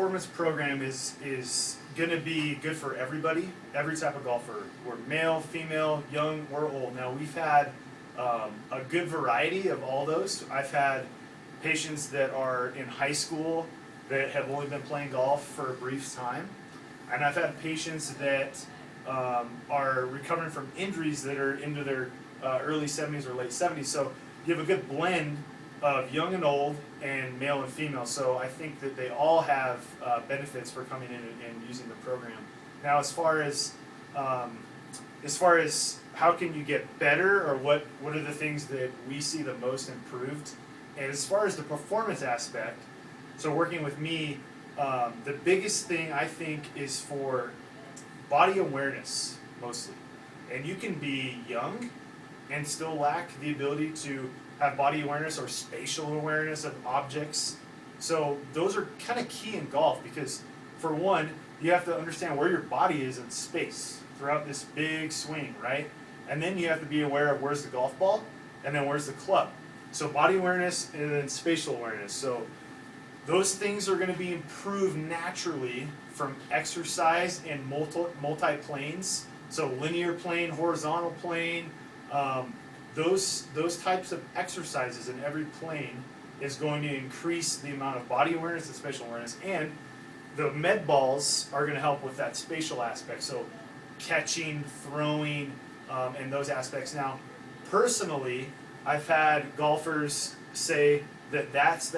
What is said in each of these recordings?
performance program is going to be good for everybody, every type of golfer. We're male, female, young, or old. Now we've had a good variety of all those. I've had patients that are in high school that have only been playing golf for a brief time, and I've had patients that are recovering from injuries that are into their early 70s or late 70s. So you have a good blend of young and old and male and female. So I think that they all have benefits for coming in and using the program. Now as far as how can you get better, or what are the things that we see the most improved, and as far as the performance aspect, so working with me, the biggest thing I think is for body awareness mostly. And you can be young and still lack the ability to have body awareness or spatial awareness of objects. So those are kind of key in golf, because for one, you have to understand where your body is in space throughout this big swing, right? And then you have to be aware of where's the golf ball and then where's the club. So body awareness and then spatial awareness. So those things are going to be improved naturally from exercise in multi-planes. So linear plane, horizontal plane, those types of exercises in every plane is going to increase the amount of body awareness and spatial awareness. And the med balls are going to help with that spatial aspect. So catching, throwing, and those aspects. Now, personally, I've had golfers say that's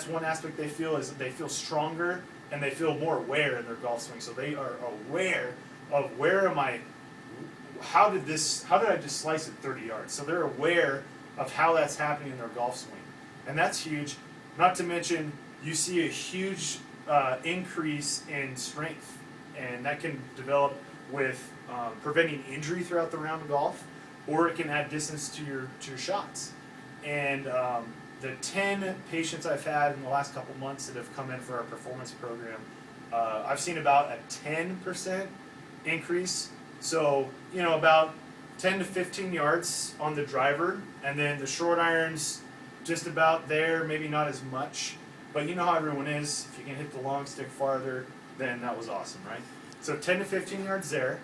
one aspect they feel is that they feel stronger and they feel more aware in their golf swing. So they are aware of how did I just slice it 30 yards? So they're aware of how that's happening in their golf swing. And that's huge. Not to mention, you see a huge increase in strength, and that can develop with preventing injury throughout the round of golf, or it can add distance to your shots. And the 10 patients I've had in the last couple months that have come in for our performance program, I've seen about a 10% increase. So, about 10 to 15 yards on the driver, and then the short irons just about there, maybe not as much. But you know how everyone is. If you can hit the long stick farther, then that was awesome, right? So 10 to 15 yards there.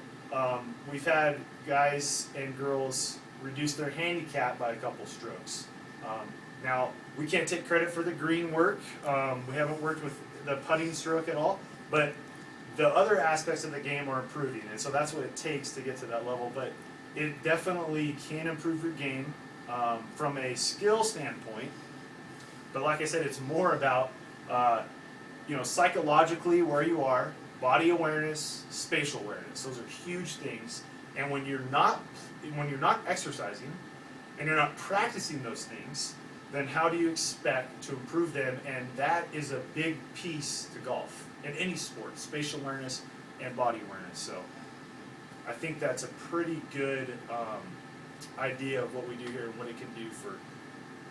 We've had guys and girls reduce their handicap by a couple strokes. Now, we can't take credit for the green work. We haven't worked with the putting stroke at all, but the other aspects of the game are improving, and so that's what it takes to get to that level. But it definitely can improve your game from a skill standpoint. But like I said, it's more about psychologically where you are, body awareness, spatial awareness. Those are huge things. And when you're not exercising and you're not practicing those things, then how do you expect to improve them? And that is a big piece to golf in any sport: spatial awareness and body awareness. So I think that's a pretty good idea of what we do here and what it can do for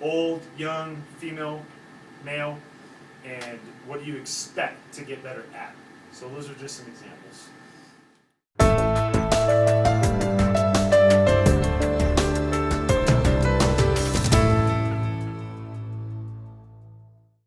old, young, female, male, and what do you expect to get better at. So those are just some examples.